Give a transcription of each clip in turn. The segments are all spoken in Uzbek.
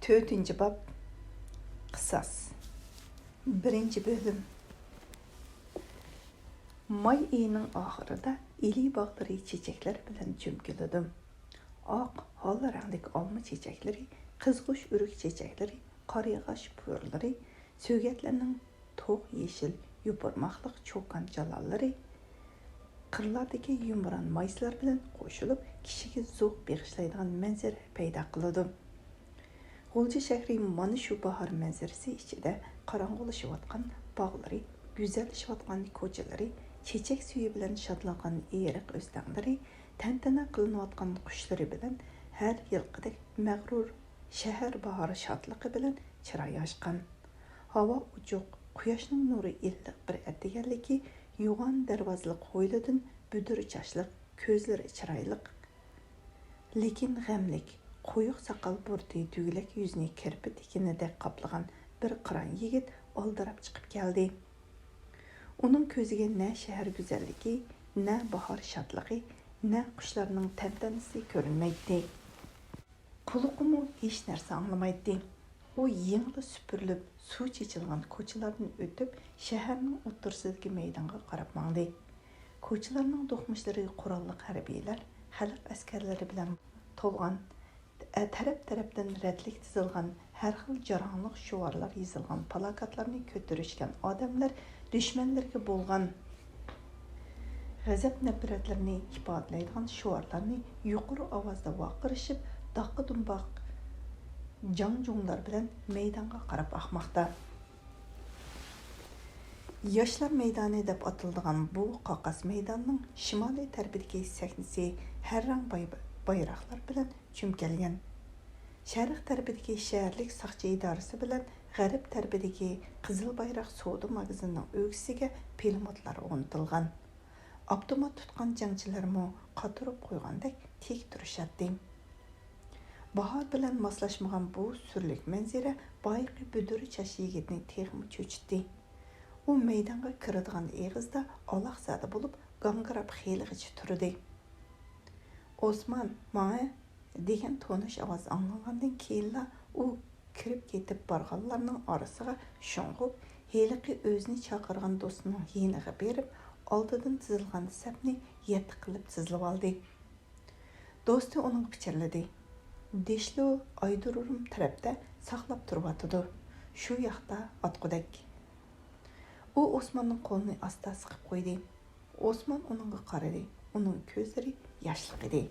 4. bab Qisas 1. bölüm May ayının ahırında ili bağları çiçekler bilen cümküledim. Ak, hal renglik alma çiçekleri, kızgış ürük çiçekleri, karıyağaç pürleri, sögetlerinin toq yeşil yuparmaqlıq çokan calalları, qırlardaki yumran mayslar bilen qoşulup kişiga zoq beg'ishlaydigan manzara paydo qildim. G'ulji shahri mana shu bahor manzarasi ichida qorong'ulashayotgan bog'lari, go'zallashayotgan ko'chalari, chechak suyi bilan shodlangan eriq o'stanlari, tantana qilinayotgan qushlari bilan har yilqidek mag'rur shahar bahori shodligi bilan chiroy ochgan. Havo uchuq, quyoshning nuri illiq bir atdiganligi yo'g'on darvozaliq hovlidan budur chashliq, ko'zlari chiroyliq, lekin g'amlik qo'yiq soqol burdi tugilak yuzini kirpit ekinidek qaplagan bir qiron yigit oldirab chiqib keldi. Uning ko'ziga na shahar go'zalligi, na bahor shodligi, na qushlarning tantanasi ko'rinmaydi. Quluqimi hech narsa anglamaydi. U yengli supurilib suv chechilgan ko'chalardan o'tib shaharning o'rtasidagi maydonga qarab mangdi. Ko'chalarning do'qmishlari qurolli harbiylar, xalq askarlari bilan to'lgan, taraf-tarafdan radlik tizilgan, har xil jarangliq shuvarlar yozilgan plakatlarni ko'tarishgan odamlar dushmanlarga bo'lgan g'azab nafratlarini ifodalaydigan shuvarlarni yuqori ovozda vaqirishib, daqqa-dumboq jang-junglar bilan maydonga qarab oqmoqda. Yoshlar maydoni deb atiladigan bu qoqas maydonning shimoliy tarafidagi sahnasi har rang bayroqlar bilan cho'mkalgan. Sharq tarafidagi shaharlik soqchi idorasi bilan g'arb tarafidagi qizil bayroq savdo magazinining o'g'isiga pulemyotlar o'rnatilgan. Avtomat tutgan jangchilarmi qatirib qo'ygandek tik turishadi. Bahor bilan moslashmagan bu surlik manzara boyqi budur chash yigitni texmi cho'chitdi. U maydonga kiradigan eg'izda aloqzada bo'lib gangirab xiylig'icha turdi. Osman, mana degan tonish ovoz anglangandan keyinla u kirib ketib borganlarning orasiga sho'ng'ib, heliqi o'zini chaqirgan do'stining yeniga berib, oldidan tizilgan sapni yetti qilib tizilib oldi. Do'sti uning pichirladi. Deshlu aydururum tarafda saqlab turibdi. Shu yoqda otqudak. U Osmanning qo'lini asta siqib qo'ydi. Osman uningga qaradi. Uning ko'zlari yoshliq edi.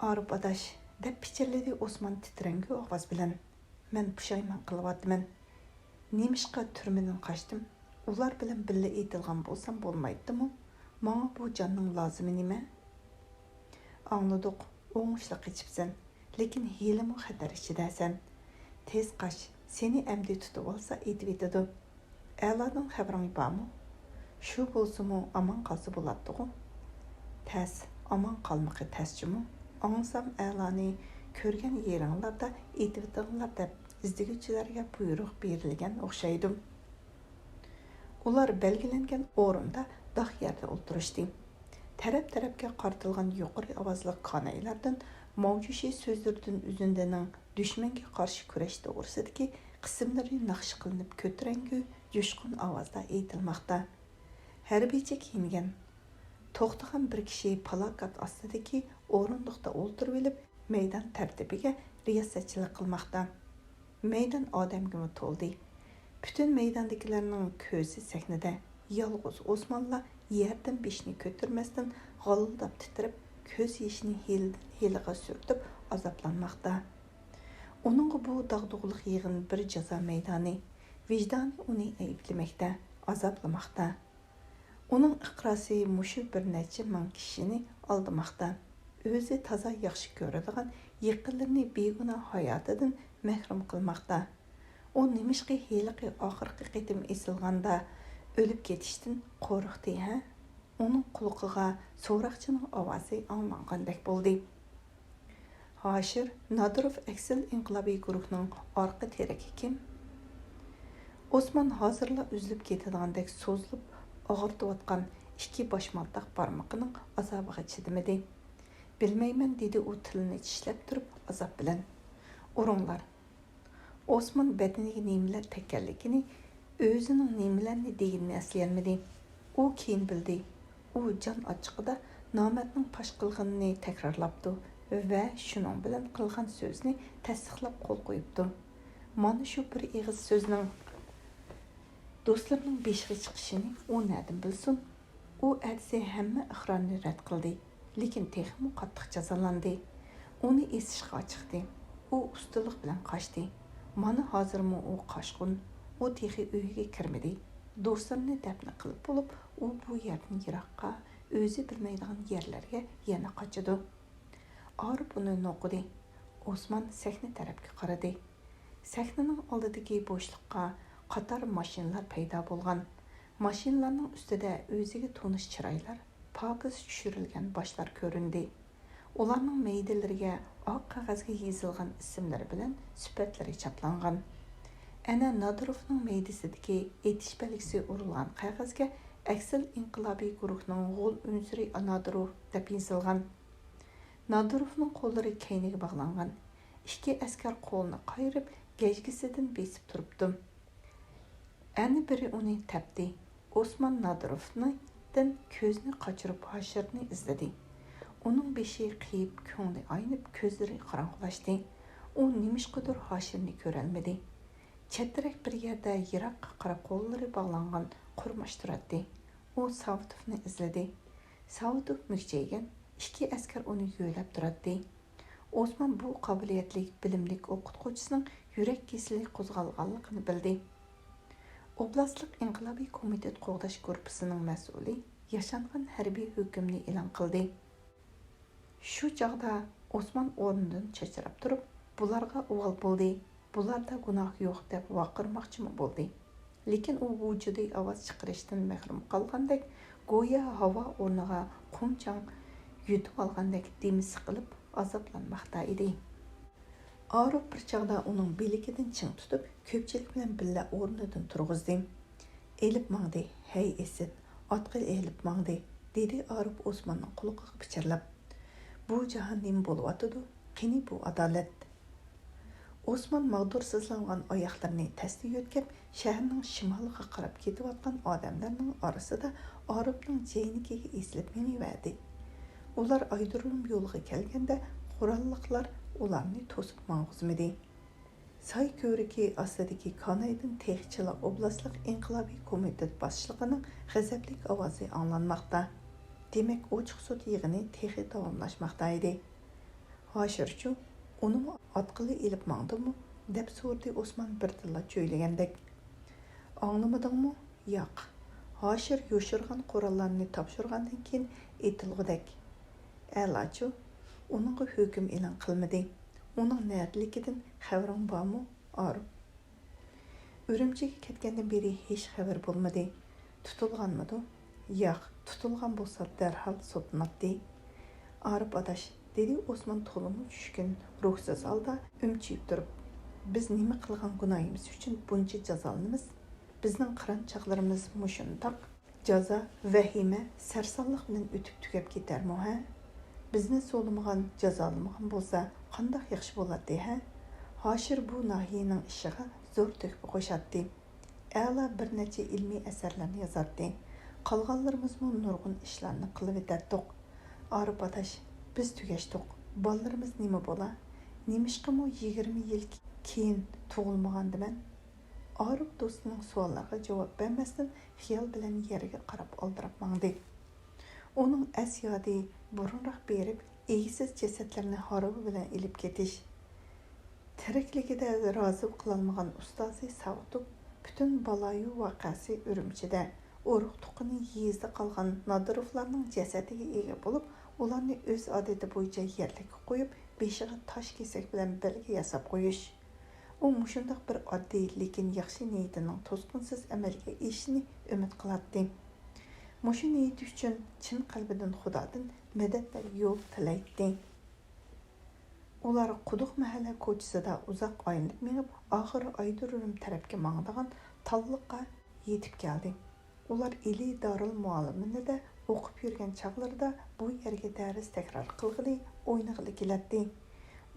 Arif adash, deb pichirladi Osman titrangi ovoz bilan. Men pushaymon qilyapman. Nemishqa turmadan qochdim. Ular bilan birga etilgan bo'lsam bo'lmaydimi? Menga bu jonning lozimi nima? Angladik, o'ngishli qochibsan, lekin helimi xatar ichidasan. Tez qoch, seni amdi tutib olsa aytib etadi. A'lodan xabaring bormi? Shu bo'lsa-mu amon qolsa bo'ladi-ku. Tas, amon qolmoqi tasjimi? Angsam a'loni ko'rgan yeringlarda aytib etinglar deb izdiguvchilarga buyruq berilgan o'xshaydi. Ular belgilangan o'rinda daq yerda o'tirishdi. Taraf-tarafga qartilgan yuqori ovozli kanaylardan mavjushi so'zlardan uzundaning dushmanga qarshi kurash to'g'risidagi qismlari naqsh qilinib ko'tarangu jo'shqin ovozda aytilmoqda. Harbiycha kiyingan, to'xtagan bir kishi plakat ostidagi o'rindiqda o'ltirib olib, maydon tartibiga riyosatchilik qilmoqda. Maydon odamga to'ldi. Butun maydondagilarning ko'zi sahnada. Yolg'iz Osmonla yerdan beshni ko'tarmasdan g'allab titrab, ko'z yeshini heliga surtib azoblanmoqda. Uning bu dag'dug'liq yig'in bir jazo maydoni. Vijdoni uni ayblamoqda, azoblamoqda. Uning iqrosi mushu bir necha ming kishini aldamoqda. O'zi toza yaxshi ko'radigan yaqinlarini begunoh hayotidan mahrum qilmoqda. U nimishqi heliqi oxirgi qitim esilganda o'lib ketishdan qo'rqdi, ha? Uning quloqiga so'roqchining ovozi anglangandek bo'ldi. Hoshir Nadirov Aksil inqilobiy guruhining orqa teragi kim? Osman hozirla uzilib ketadigandak so'zilib og'irtayotgan ikki boshmaltaq barmoqining azobiga chidamadi. Bilmayman, dedi u tilini tishlab turib azob bilan. Urunglar. Osman bədəniga nemələr təkəlligini, özünün nemələrni deganini əsləyəlmədi. U keyin bildi. U can açıqida namətning paş qilganini takrorlabdı və şunun bilan qilgan so'zni tasdiqlab qo'l qo'yibdi. Mana shu bir ig'iz so'zning do'stlarining beshiga chiqishini u nədən bilsin? U ədisi hamma iqrorni rad qildi, lekin texmi qattiq jazolandı. Onu esishga chiqdi. U ustalik bilan qochdi. Mana hozirmi u qochqin. U texi uyga kirmadi. Do'stlarini dafn qilib bo'lib, u bu yerdan yiroqqa, o'zi bilmaydigan yerlarga yana qochadi. Arif uni o'qidi. Osman sahna tarafga qaradi. Sahnaning oldidagi bo'shliqqa qator mashinalar paydo bo'lgan. Mashinalarning ustida o'ziga tonish chiroylar, pokiz tushirilgan boshlar ko'rindi. Ularning maydalariga oq qog'ozga yozilgan ismlar bilan sifatlari chaplangan. Ana Nadirovning maydasidagi etish belgisi urilgan qog'ozga Aksil inqilobiy guruhning g'ol unsuri Nadirov deb yozilgan. Nadirovning qo'llari kayniga bog'langan. Ikki askar qo'lni qayirib, gajgisidan besib turibdi. Ana biri uni tapdi. Osman Nadirovdan ko'zni qochirib Hoshirni izladi. Uning beshi qiyib, ko'ngli aynib, ko'zlari qorong'ulashdi. U nimishqidir Hoshirni ko'rolmadi. Chetrak bir yerda yiroqqa qarab qo'llari bog'langan qurmash turadi. U Savutovni izladi. Savutov mukchaygan, ikki askar uni yo'lab turadi. Osman bu qobiliyatli, bilimli o'qituvchisining yurak kesili qo'zg'alganligini bildi. Oblastlik inqilobiy komitet qo'g'dash korpusining mas'uli yashangan harbiy hukmni e'lon qildi. Shu chog'da Osman o'rnidan chachrab turib, bularga o'g'il bo'ldi. Bularda gunoh yo'q deb vaqirmoqchi bo'ldi. Lekin u vujudiy ovoz chiqarishdan mahrum qolgandek, go'yo havo o'rniga qumchang yutib olgandek demi siqilib azoblanmoqda edi. Arif bir chog'da uning belikidan ching tutib, ko'pchilik bilan birga o'rnidan turg'izdi. Elib mangdi, "Hey Esid, otqil elib mangdi", dedi Arif Osmonning quloqiga pichirlab. "Bu jahon nima bo'lyotidi? Qani bu adolat?" Osman mag'dursizlangan oyoqlarini tasdi yo'tkab, shaharning shimoliga qarab ketayotgan odamlarning orasida Arifning jaynikiga eslib meniverdi. Ular aydirim yo'lga kelganda qurolliqlar ularni to'sib mang'izmadi. Say ko'riki ostidagi Kanaydan Texchilar oblastlik inqilobiy komitet boshlig'ining g'azabli ovozi anglanmoqda. Demak, ochiq sud yig'ini texi davomlashmoqda edi. Hoshirchu uni otqili ilib mangdimi deb so'rdi Osman birdilla cho'ylagandek. Anglamadingmi? Yo'q. Hoshir yo'shirgan qurollarni topshirgandan keyin etilg'udek. A'lochu, uningga hukm e'lon qilmadi. Uning niyatligidan xabaring bormi? Arif. Urumchiga ketgandan beri hech xabar bo'lmadi. Tutilganmidi? Yo'q, tutilgan bo'lsa darhol sotmatdi. Arif adash, dedi Osman to'limi tushgan ruhsiz holda umchib turib. Biz nima qilgan gunohimiz uchun buncha jazolanamiz? Bizning qirinchoqlarimiz mushundoq jazo, vahima, sarsonlik bilan o'tib tugab ketarmi, ha? Bizni so'lamagan, jazolamagan bo'lsa, qanday yaxshi bo'lardi, ha? Hoshir bu nahiyaning ishiga zo'r to'kib qo'shatdi. A'la bir necha ilmiy asarlarni yozardi. Qolganlarimizmi nurg'un ishlarni qilib o'tadiq. Arif adash, biz tugashdiq. Bolalarimiz nima bo'la? Nemishqimi 20 yil keyin tug'ilmagandiman? Arif do'stining savollariga javob bermasdan xiyol bilan yerga qarab oldirab mangdi. Uning asyodi burunroq berib, egisiz jasadlarni harobi bilan ilib ketish. Tirikligida rozi qilolmagan ustozi Savutov butun baloyu voqeasi Urumchida urug' tuqini yezda qolgan Nadirovlarning jasadiga ega bo'lib, ularni o'z odati bo'yicha yerga qo'yib, beshiga tosh kesak bilan belgi yasab qo'yish. U mushundoq bir oddiy, lekin yaxshi niyatining to'sqinsiz amalga oshishini umid qilardi. Mushu niyati uchun chin qalbidan Xudodan madadlar yo'l tilaydi. Ular Quduq mahalla ko'chisida uzoq aylanib menib, oxiri Aydurum tarafga mangdigan talliqqa yetib keldi. Ular Ili Darul Mualliminida o'qib yurgan chaqlarida bu yerga dars takror qilg'ili, o'ynag'ili keladi.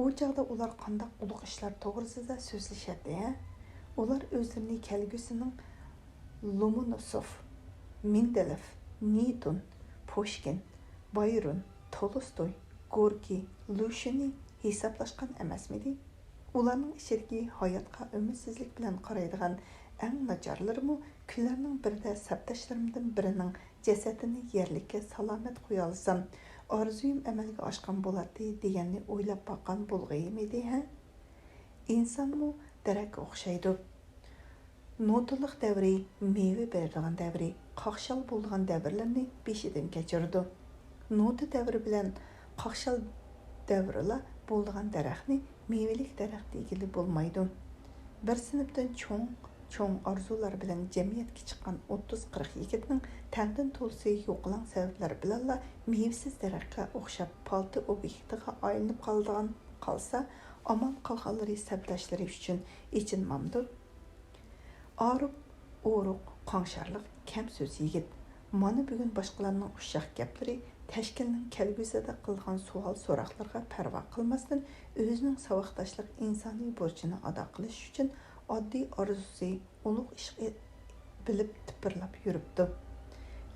u chog'da ular qandaq ulug' ishlar to'g'risida so'zlashadi. Ular o'zlarini kelgusining Lomonosov, Mendeleev, Newton, Pushkin, Bayron, Tolstoy, Gorki, Lushinni hisoblashgan emasmidi? Ularning ichidagi hayotga umidsizlik bilan qaraydigan eng nacharlarimi kunlarning birida sabdoshlarimdan birining jasadini yerlikka salomat qo'ya olsam, orzuyim amalga oshgan bo'ladi deganni o'ylab boqqan bo'lg'aymidi, ha? İnsanmı darakka o'xshaydi. Notaliq davri, meyve beradigan davri, qaqshal bo'lgan davrlarni beshidan kechirdi. Nota davri bilan qaqshal davrlar bo'lgan daraxtni meyvelik daraxt degili bo'lmaydi. Bir sinfdan cho'ng orzular bilan jamiyatga chiqqan 30-40 yigitning tangdan to'lsi yo'qlan sabablar bilanla mevsiz daraxtga o'xshab palti obyektiga aylanib qolsa, amal qilganlari sabdoshlari uchun echinmamdi. Arif, o'ruq, qanşarlıq, kam so'z yigit. Mana bugun boshqalarning ushshaq gaplari tashkilning kelgusida qilgan savol so'roqlarga parvo qilmasdan o'zining saboqdoshlik insoniy burchini ado qilish uchun oddiy orzusi ulug' ish bilib tipirlab yuribdi.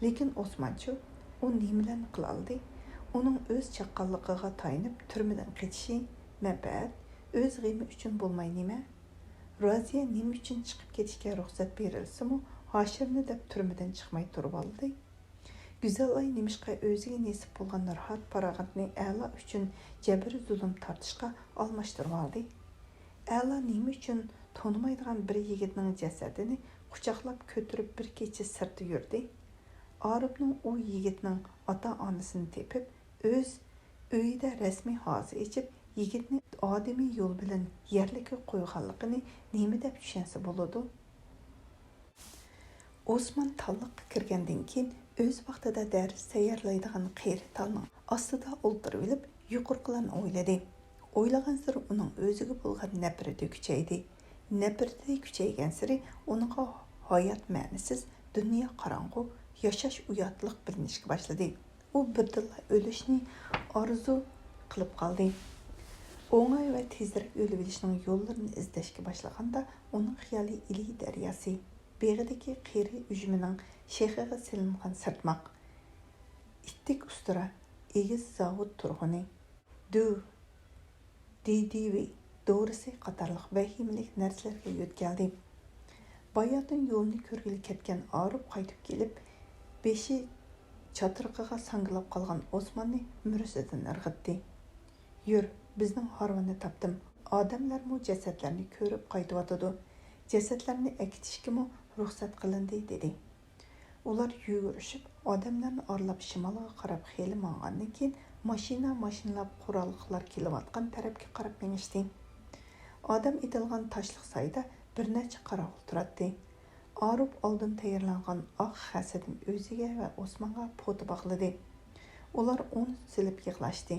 Lekin Osmanchu u nimalarni qila oldi? Uning o'z chaqqonligiga tayinib turmadan qechishi manfaat, o'z g'imi uchun bo'lmay nima? Raziya nima uchun chiqib ketishga ruxsat berilsa-mu, Hoshimni deb turmadan chiqmay turib oldi. Güzelay nimishqa o'ziga nasib bo'lgan rohat farog'atni A'lo uchun jabr zulm tortishga almashtirib oldi. A'lo nima uchun tonimaydigan bir yigitning jasadini quchoqlab ko'tarib bir kecha sirti yurdi. Arifning u yigitning ota-onasini tepib, o'z uyida rasmiy hozi ichib, yigitni odamiy yo'l bilan yerlikka qo'yganligini nima deb tushunsa bo'ladi? Osman talliqqa kirgandan keyin o'z vaqtida dars tayyorlaydigan qiyri talning ostida o'ltirib olib, yuqorqilarni o'yladi. O'ylagan sari uning o'ziga bo'lgan nafrati kuchaydi. Nafrati kuchaygan sari uningga hayot ma'nisiz, dunyo qorong'u, yashash uyatliq bilinishga boshladi. U birdilla o'lishni orzu qilib qoldi. O'ng'ay va tezroq o'lib olishning yo'llarini izlashga boshlaganda uning xiyoli ili daryosi, beg'idagi qiyri ujumining shexiga silingan sirtmoq, ittik ustira, egiz zavod turg'uni, DDV, doğrusi qatarliq vahimlik narsalarga yo'tkaldi. Bayotun yo'lni ko'rgili ketgan Arif qaytib kelib, beshi chatirqiga sangilib qolgan Osmanni mursidan irg'itdi. Yur, bizning harvonni topdim. Odamlarmi jasadlarni ko'rib qaytyotidi. Jasadlarni akitishga ruxsat qilindi dedi. Ular yugurishib, odamlarni orlab shimolga qarab xeli mang'andan keyin mashinalab qurolliqlar kelayotgan tarafga qarab minishdi. Odam itilgan toshliq soyda bir necha qarovul turadi. Arif oldin tayyorlangan oq xasadan o'ziga va Osmonga poti bog'ladi. Ular uni silib yig'lashdi.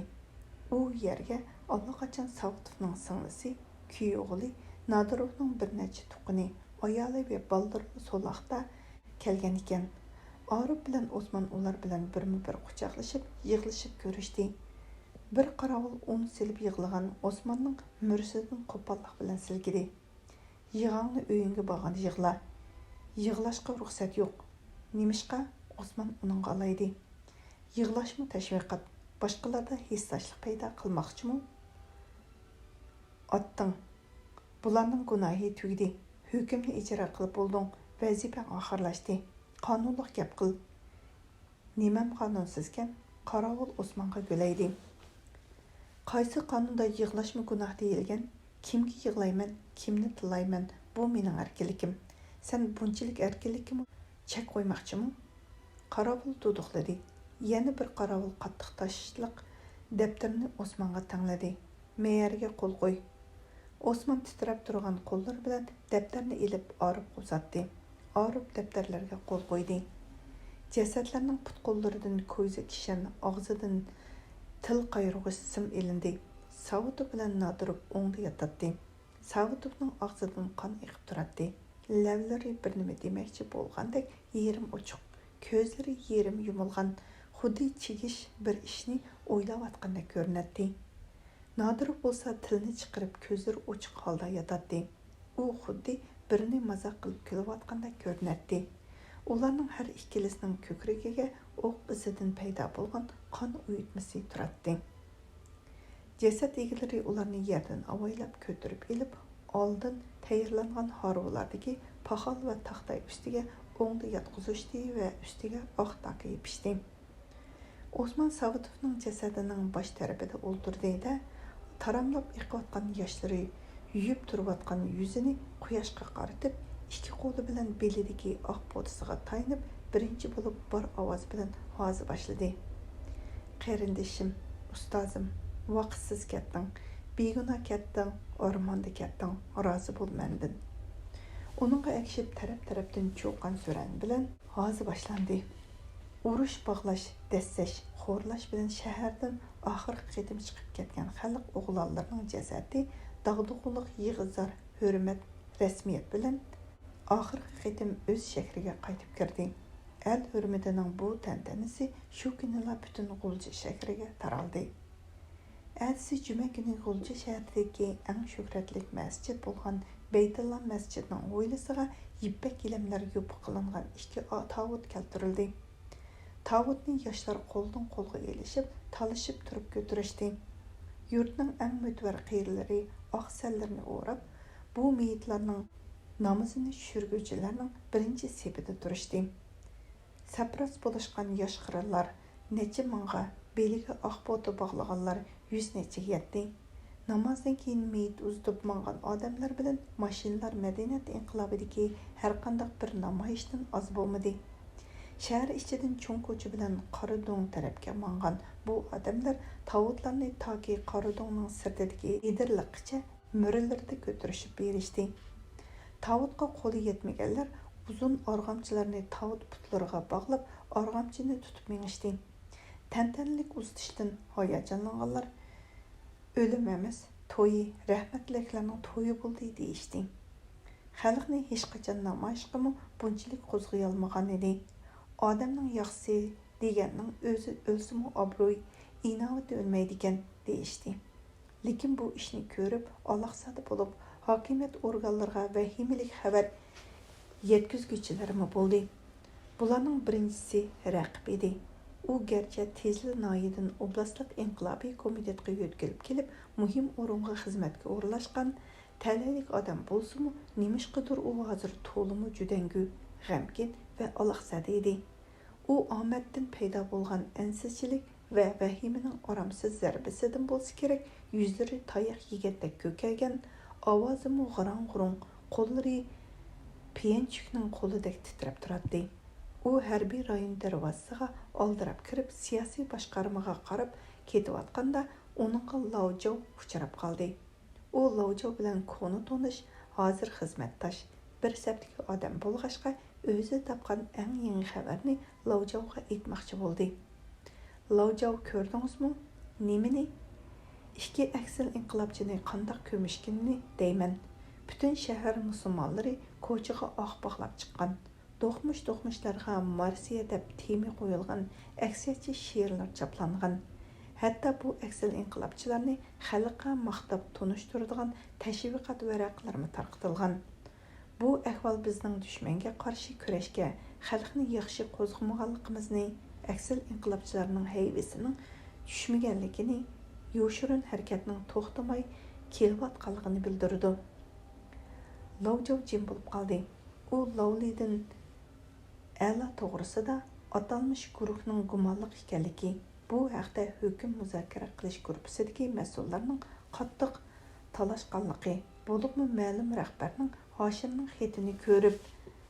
U yerga allaqachon Savutovning singlisi, kuyovli Nadirovning bir necha tuqini, ayoli va baldirli so'loqda kelgan ekan. Arif bilan Osman ular bilan birma-bir quchoqlashib, yig'lashib ko'rishdi. Bir qarovul uni silib yig'lagan Osmonning mursidan qo'pollik bilan silkidi. Yig'angni uyingga borgan yig'la. Yig'lashga ruxsat yo'q. Nimishqa? Osman uning alaydi. Yig'lashmi tashviqat? Boshqalarda hissashlik paydo qilmoqchimi? Otting. Bularning gunohi tugdi. Hukmni ijro qilib bo'lding. Vazifang oxirlashdi. Qonunliq gap qil. Nimam qonunsizkan? Qarovul Osmonga gulaydi. Qaysi qonunda yig'lashmi gunoh deyilgan? Kimga yig'layman, kimni tilayman? Bu mening erkinligim. Sen bunchalik erkinlikmi chek qo'ymoqchimi? Qarovul duduqladi. Yana bir qarovul qattiq tashliq daftarni Osmonga tangladi. Me'yorga qo'l qo'y. Osmon titrab turgan qo'llar bilan daftarni ilib Arifga uzatdi. Arif daftarlarga qo'l qo'ydi. Jasadlarning put-qo'llaridan ko'zi kishan, og'zidan til qayrug'i sim ilindi. Savutov bilan Nadirov o'ngda yotadi. Savutovning og'zidan qon eqib turadi. Lavlari bir nima demoqchi bo'lgandek yerim ochiq, ko'zlari yerim yumilgan, xuddi chigish bir ishni o'ylayotgandek ko'rinadi. Nadirov bo'lsa tilini chiqarib ko'zlari ochiq holda yotadi. U xuddi birini mazoq qilib kulayotganda ko'rinadi. Ularning har ikkilisining ko'kragiga o'q izidan paydo bo'lgan qon uyutmasi turadi. Jasad egalari ularni yerdan avaylab ko'tarib elib, oldin tayyorlangan harvolardagi paxal va taxtay ustiga o'ngda yotqizishdi va ustiga oq taka yepishdi. Osman Savitovning jasadining bosh tarafida o'ltirdi-da, taramlab iqayotgan yoshlari yuyib turayotgan yuzini quyoshga qaratib, ikki qo'li bilan belidagi oq podisiga tayanib, birinchi bo'lib bor ovoz bilan ovoz boshladi. Qarindishim, ustozim, vaqtsiz ketding, beguna ketding, o'rmonda ketding, rozi bo'l mendan. Uningga akishib taraf-tarafdan cho'qqan suran bilan ovoz boshlandi. Urush bog'lash, dassash, xo'rlash bilan shahardan oxirgi qitim chiqib ketgan xalq o'g'lonlarining jasadi dag'dug'uliq yig'izar, hurmat, rasmiyat bilan oxirgi qitim o'z shahriga qaytib kirdi. El hurmatining bu tantanasi shu kunila butun G'ulji shahriga taraldi. Әдісі cuma günü G'ulji shahridagi eng shuhratli masjid bo'lgan Baytulloh masjidining hovlisiga yippak gilamlar yopiq qilingan ikki tavut keltirildi. Tavutni yoshlar qo'ldan qo'lga elishib, talishib turib ko'tarishdi. Yurtning eng mutvar qiyirlari oq sallarni o'rab, bu meyitlarning namozini tushirguvchilarning birinchi sepida turishdi. Sapras bo'lishgan yosh qirlar, necha mingga beliga oq boti bog'laganlar yuz necha yetdi. Namozdan keyin meyit uzdib mangan odamlar bilan mashinalar madaniyat inqilobidagi har qanday bir namoyishdan oz bo'lmadi. Shahar ichidan cho'ng ko'cha bilan Qoradong tarafga mangan bu odamlar tavutlarni toki Qoradongning sirtidagi edirliqcha mo'rilarda ko'tarishib berishdi. Tavutga qo'li yetmaganlar uzun org'amchilarni tavut putlariga bog'lab, org'amchini tutib minishdi. Tantanlik uzatishdan hayajonlanganlar o'lim emas, to'yi, rahmatliklarning to'yi bo'ldi deyishdi. Xalqni hech qachon namoyishqami bunchalik qo'zg'ay olmagan edi. Odamning yaxshisi deganning o'zi o'lsimi obro'y, inovati o'lmaydigan deyishdi. Lekin bu ishni ko'rib, aloqsada bo'lib, hokimiyat organlariga vahimalik xabar yetkazuvchilarmi bo'ldi. Bularning birinchisi raqib edi. U garchi Tezli noyidan oblastlik inqilobiy komitetga yo'tkilib kelib, muhim o'ringa xizmatga o'rlashgan talalik odam bo'lsa-mu, nemishqidir u hozir to'limi judangu, g'amgin va aloqsada edi. U omaddan paydo bo'lgan ansizchilik va vahimaning oromsiz zarbasidan bo'lsa kerak, yuzlari tayoq yegandek ko'kaygan, ovozi g'irong-g'irong, qo'llari piyanchukning qo'lidek titrab turadi. U harbiy rayon darvozasiga oldirab kirib, siyosiy boshqarmaga qarab ketayotganda uningga Lavjov uchrab qoldi. U Lavjov bilan koni tonish, hozir xizmatdosh, bir saptiki odam bo'lg'ashqa o'zi topgan eng yangi xabarni Lavjovga aytmoqchi bo'ldi. Lavjov, ko'rdingizmi? Nimani? Ikki aksil inqilobchini qandoq ko'mishkinni deyman. Butun shahar musulmonlari ko'chaga oq bog'lab chiqqan. Do'qmush-do'qmushlarga Marsiya deb temi qo'yilgan aksiyatchi she'rlar chaplangan. Hatto bu aksil inqilobchilarni xalqqa maqtab tunishtiradigan tashviqot varaqlarmi tarqatilgan. Bu ahvol bizning dushmanga qarshi kurashga, xalqni yaxshi qo'zg'amaganligimizni, aksil inqilobchilarning hayvisining tushmaganligini, yoshirin harakatning to'xtamay kelayotganligini bildirdi. Lavjov jim bo'lib qoldi. U Lavlidan A'la to'g'risida atalmish guruhning gumonliq ekanligi, bu haqda hukm muzokara qilish guruhidagi mas'ullarning qattiq talashganligi, bo'libmi ma'lum rahbarning Hoshimning xatini ko'rib,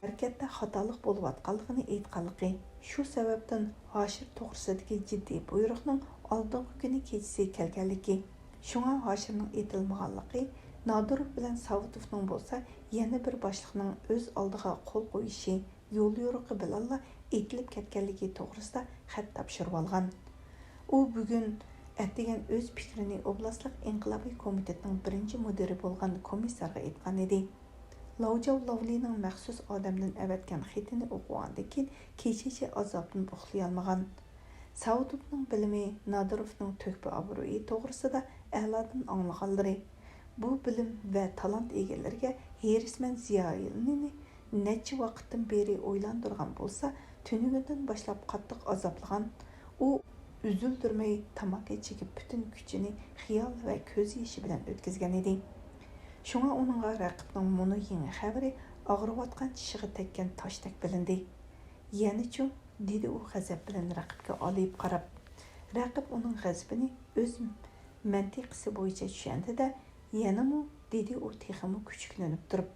harakatda xatolik bo'layotganligini aytganligi, shu sababdan Hoshim to'g'risidagi jiddiy buyruqning oldingi kuni kechasi kelganligi, shunga Hoshimning aytilmaganligi, Nadirov bilan Savitovning bo'lsa, yana bir boshliqning o'z oldiga qo'l qo'yishi, yo'l yo'riqi bilan etilib ketganligi to'g'risida xat topshirib olgan. U bugun atdigan o'z fikrini oblastlik inqilobiy komitetining birinchi mudiri bo'lgan komissarga aytgan edi. Lavjov Lavlining maxsus odamdan avatgan xatini o'qigandan keyin kechacha azobdan uxlay olmagan. Sautovning bilimi, Nadirovning to'kpa obro'yi to'g'risida əladan anlığanları. Bu bilim və talant egalariga Herisman ziyoyilini necha vaqtdan beri o'ylantirgan bo'lsa, tunigidan boshlab qattiq azoblagan. U üzüldürmey tamaki chekib bütün kuchini xiyol va ko'z yoshi bilan o'tkazgan edi. Shunga uningga raqibning muni yangi xabari og'riyotgan tishiga tekkan toshdek bilindi. Yanichu dedi u g'azab bilan raqibga olib qarab. Raqib uning g'azabini o'z mantiqisi bo'yicha tushundida, yanami dedi u texmi kuchuklanib turib.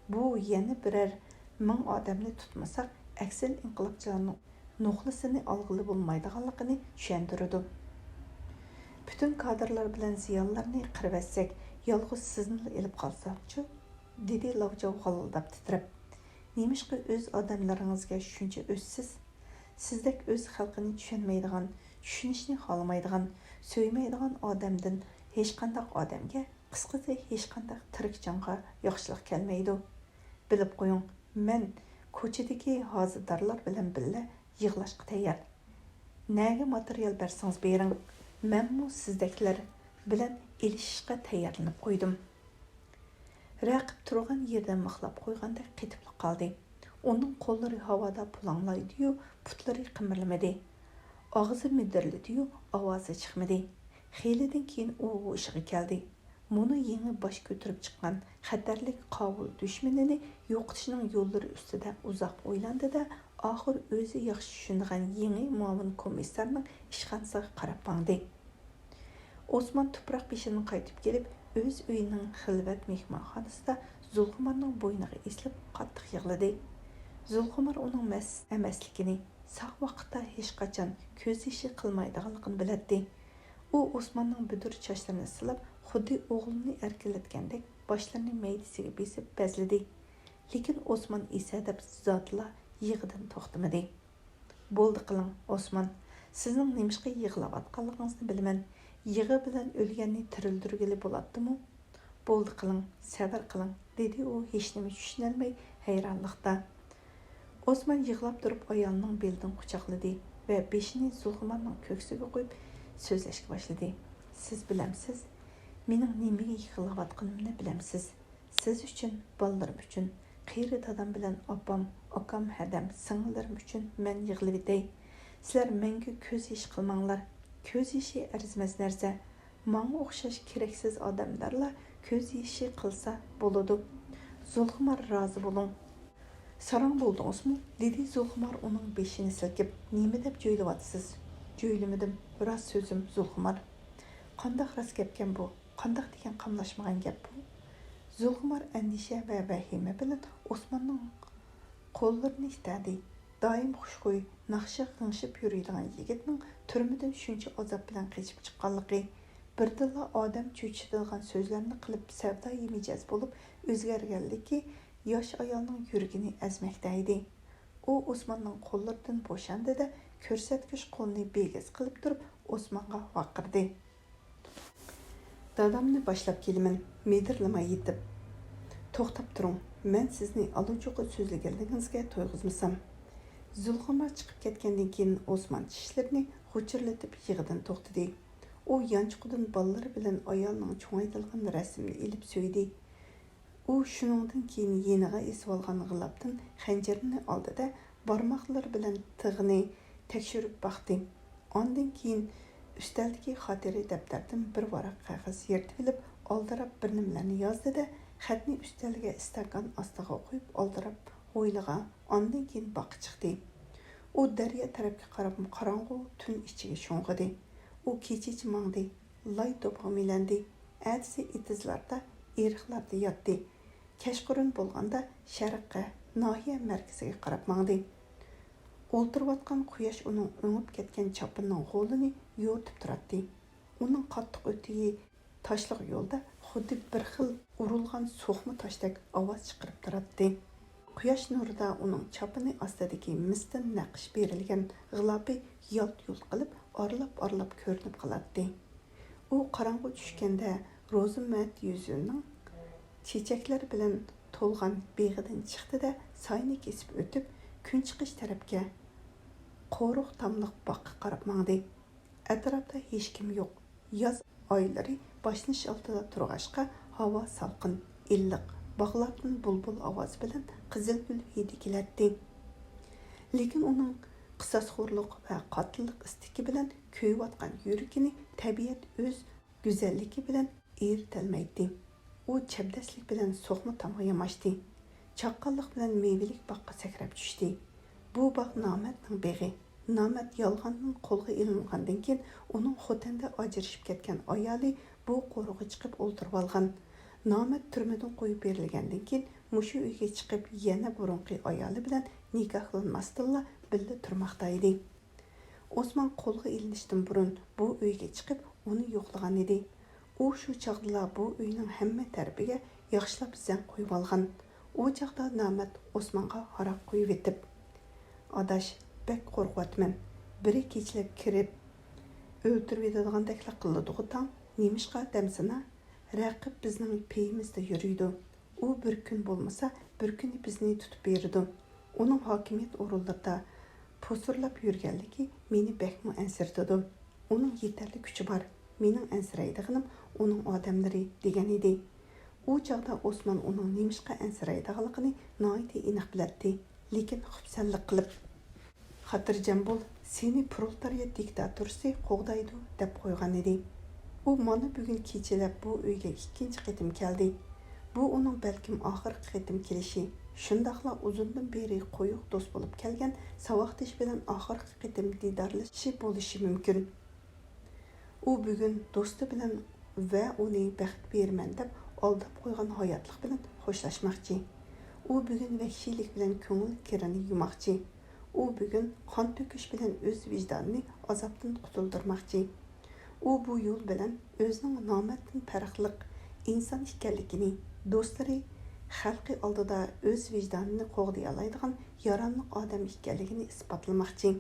Bu yana biror ming odamni tutmasak, aksal inqilobchilarning nuqlisini olg'ili bo'lmaydiganligini tushuntirdi. Bütün kadrlar bilan ziyonlarni qirvatsak, yolg'iz sizni elib qolsaqchi, dedi Lavjov g'allab titrab. Nemishqa o'z odamlaringizga shuncha o'zsiz? Sizdek o'z xalqini tushunmaydigan, tushunishni xohlamaydigan, so'ymaydigan odamdan hech qanday odamga, qisqasi hech qanday tirik jonga yaxshilik kelmaydi. Bilib qo'ying, men ko'chadagi hozirdarlar bilan birga yig'lashga tayyor. Nega material bersangiz bering, menmu sizdeklar bilan elishishga tayyorlanib qo'ydim. Raqib turgan yerdan mixlab qo'yganda qetib qoldi. Uning qo'llari havoda pulanglaydi-yu, putlari qimirlamadi. Og'zi midirladi-yu, ovozi chiqmadi. Xeylidan keyin u hushiga keldi. Muni yangi bosh ko'tarib chiqqan xatarlik qovul dushmanini yo'qotishning yo'llari ustida uzoq o'ylandi-da, oxir o'zi yaxshi tushungan yangi muavin komissarning ishxonasiga qarab bangdi. Osman tuproq beshidan qaytib kelib, o'z uyining xilvat mehmonxonasida Zulxumarning bo'yniga eslib qattiq yig'ladi. Zulxumar uning emasligini, saq vaqtda hech qachon ko'z ishi qilmaydiganligini biladi. U Osmanning budur sochlarini silab, xuddi o'g'lini erkalatgandek boshlarini maydasiga besib bezladi. Lekin Osman esa deb zotla yig'idan to'xtamadi. Bo'ldi qiling, Osman. Sizning nimishqa yig'layotganligingizni bilaman. Yig'i bilan o'lganni tirildirgili bo'ladimi? Bo'ldi qiling, sabr qiling, dedi u hech nima tushunolmay hayronlikda. Osman yig'lab turib ayolning belidan quchoqladi va beshini Zulxumarning ko'ksiga qo'yib so'zlashga boshladi. Siz bilamsiz, mening nimaga yig'layotganimni bilamsiz. Siz uchun, bolalarim uchun, qiyri dadam bilan opam, akam hadam, sing'illarim uchun men yig'layday. Sizlar menga ko'z ish qilmanglar. Ko'z ishi arzimas narsa. Menga o'xshash keraksiz odamlarla ko'z ishi qilsa bo'ladi. Zulxumar rozi bo'ling. Sarang bo'ldingizmi? Dedi Zulxumar uning beshini silkib. Nima deb jo'ylayapsiz? Jo'ylamadim. Rost so'zim Zulxumar. Qandoq rost gapkan bu? Qandoq degan qamlashmagan gap bu? Zulxumar andisha va vahima bilan Osmonning qo'llarini itadi. Doim xushxo'y, naqshi g'ingshib yuradigan yigitning turmadan shuncha azob bilan qochib chiqqanligi, birdilla odam cho'chitadigan so'zlarni qilib savdoyi mijoz bo'lib o'zgarganligi yosh ayolning yuragini azmakda edi. U Osmonning qo'llaridan bo'shandi-da, ko'rsatkich qo'lni begaz qilib turib Osmonga vaqirdi. Dadamni boshlab kelaman, medirlamay yetib. To'xtab turing, men sizni alujuqi so'zlaganligingizga to'yg'izmasam. Zulxumar chiqib ketgandan keyin Osmon tishlarini g'uchirlatib yig'idan to'xtadi. U yanchiqdan ballar bilan ayolning cho'ngaytilgan rasmini ilib so'ydi. U shuningdan keyin yeniga esib olgan g'ilobdan xanjarini oldida barmoqlar bilan tig'ini tekshirib baxdi. Ondan keyin ustaldagi xotira daftardan bir varaq qog'oz yirtib olib, oldirab bir nimalarni yozdi-da, xatni ustalga istakan ostiga qo'yib oldirab o'ylagan, ondan keyin boqib chiqdi. U daryo tarafga qarab qorong'u tun ichiga sho'ng'idi. U kechichi mangdi, loy to'pg'a milandi, atsi itizlarda, eriqlarda yotdi. Kashqurun bo'lganda sharqqa, nohiya markaziga qarab mangdi. O'ltirayotgan quyosh uning o'ngib ketgan chopinning g'o'lini yo'rtib turardi. Uning qattiq o'tigi toshliq yo'lda xuddi bir xil urilgan so'xma toshdek ovoz chiqarib turardi. Quyosh nurida uning chopini ostidagi misdan naqsh berilgan g'ilobi yolt-yo'l qilib, orlab ko'rinib qolardi. U qorong'u tushganda Rozumat yuzining chechaklar bilan to'lgan beg'idan chiqdi-da, soyni kesib o'tib, kun chiqish tarafga qo'ruq tamliq boqqa qarab mangdi. Atrofda hech kim yo'q. Yoz oylari başlanish oldida turg'ashqa havo salqin, illiq, bog'lardan bulbul ovozi bilan qizil gul hidi kelardi. Lekin uning qisosxo'rlik va qotillik istiki bilan kuyayotgan yuragini tabiat o'z go'zalligi bilan eritilmaydi. U chabdaslik bilan so'qma tomga yamashdi. Chaqqonlik bilan mevalik boqqa sakrab tushdi. Bu bog' Namatning beg'i. Namat yolg'ondan qo'lga ilingandan keyin uning xotanda ajrashib ketgan ayoli bu qo'rg'a chiqib o'ltirib olgan. Namat turmadan qo'yib berilgandan keyin mushu uyga chiqib yana burunqi ayoli bilan nikohlanmasdilla birga turmoqda edi. Osman qo'lga ilinishdan burun bu uyga chiqib uni yo'qlagan edi. U shu chaqda bu uyning hamma tarafiga yaxshilab zang qo'yib olgan. O chaqda Namat Osmonga haraq qo'yib etib, "Adash, bek qo'rqyapman. Biri kechlab kirib o'ltirib yetadigandak qildi tang. Nemishqa demsina? Raqib bizning peyimizda yuriydi. U bir kun bo'lmasa, bir kun bizni tutib berdi. Uning hokimiyat o'rinlarida posurlab yurganligi meni bekmi ansirtadi. Uning yetarli kuchi bor. Mening ansiraydiganim uning odamlari" degan edi. U chaqda Osman uning nemishqa ansiraydiganligini noiti aniq biladi. Lekin xubsanlik qilib, "Xotirjam bo'l, seni proletariat diktatorisi qo'g'daydi" deb qo'ygan edi. U mana bugun kechalab bu uyga ikkinchi qitim keldi. Bu uning balkim oxirgi qitim kelishi. Shundaqla uzundan beri qo'yuq do'st bo'lib kelgan Savoqtish bilan oxirgi qitim didorlashishi bo'lishi mumkin. U bugun do'sti bilan va uni baxt berman deb aldab qo'ygan hayotlik bilan xo'shlashmoqchi. U bugun vahshiylik bilan ko'ngil kirini yumoqchi. U bugun qon to'kish bilan o'z vijdonini azobdan qutuldirmoqchi. U bu yo'l bilan o'zining Namatdan farqliq inson ekanligini, do'stlari xalqi oldida o'z vijdonini qo'g'day oladigan yaramli odam ekanligini isbotlamoqchi.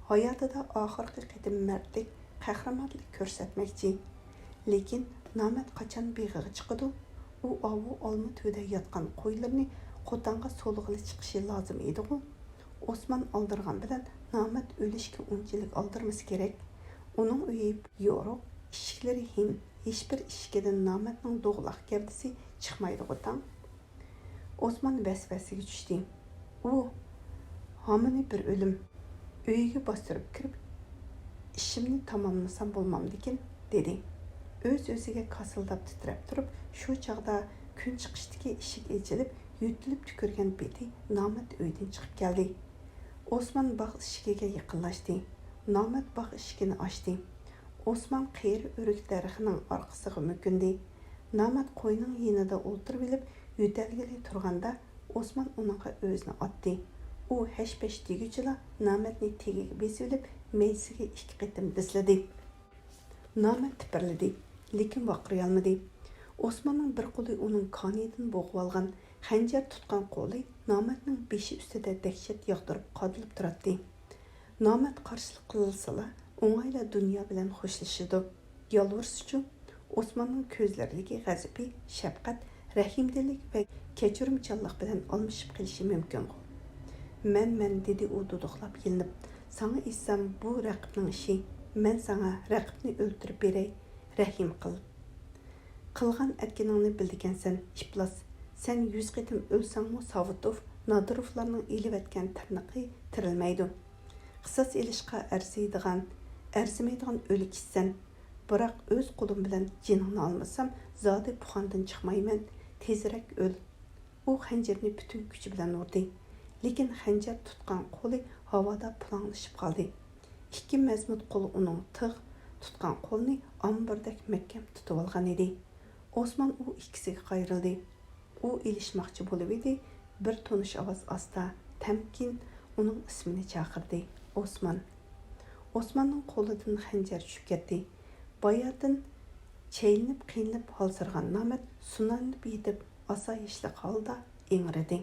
Hayotida oxirgi qitim mardlik, qahramonlik ko'rsatmoqchi. Lekin Namat qachon beg'iga chiqadi? U ovu olma to'da yotgan qo'ylarni qo'tonga so'lig'ili chiqishi lozim edi-ku. Osman oldirgan bilan Namat o'lishga unchalik oldirmasi kerak. Uning uyi yo'q, eshiklari hin, hech bir eshikdan Namatning do'g'loq gavdasi chiqmaydi-ku tang. Osman vasvasiga tushdi. U hamini bir o'lim uyiga bostirib kirib, "Ishimni tamomlasam bo'lmamdikin" dedi. O'z-o'ziga kasıldab titrab turib, shu chaqda kun chiqishdagi eshik ochilib, yutilib tükürgen beti Namat uydan chiqib keldi. Osman bog' eshigiga yaqinlashdi. Namat bog' eshigini ochdi. Osman qiyri o'rik daraxining orqasiga mukindi. Namat qo'yning yonida o'ltirib olib, yutalgili turganda Osman uningga o'zini otdi. U hash-pash deguchila Namatni tegiga besib olib, meysiga ikki qitim disladi. Namat tipirladi, lekin vaqiray olmadi. Osmanning bir qo'li uning qonidan bo'g'ib olgan, xanjar tutgan qo'li Namatning beshi ustida dahshat yog'dirib qodilib turadi. Namat qarshilik qilsa, o'ng'ayla dunyo bilan xo'shlashidi. Yolvursichu Osmanning ko'zlaridagi g'azabi, shafqat, rahimdilik va kechirimchanlik bilan almashib qilishi mumkin. Men dedi u duduqlab yilinib. "Sana isam bu raqibning ishi. Men sana raqibni o'ldirib beray. Rahim qil. Qilgan atkiningni bildigansan, iflos. Sen 100 qitim o'lsangmi Savitov, Nadirovlarning eliyotgan tirniqi tirilmaydi. Qisos elishqa arzimaydigan o'liksan. Biroq o'z qo'lim bilan jiningni olmasam, zodi puxandan chiqmayman. Tezroq o'l." U xanjarni butun kuchi bilan urdi. Lekin xanjar tutgan qo'li havoda pulanglashib qoldi. Ikki mazmut qo'l uning tig' tutgan qo'lni ambirdek mahkam tutib olgan edi. Osman u ikkisiga qayrildi. U ilishmoqchi bo'lib edi. Bir tonish ovoz asta, tamkin uning ismini chaqirdi. Osman. Osmanning qo'lidan xanjar tushib ketdi. Boyadan chayinib, qiynalib holsirgan Namat sunanib yetib, osoyishli holda ingirdi.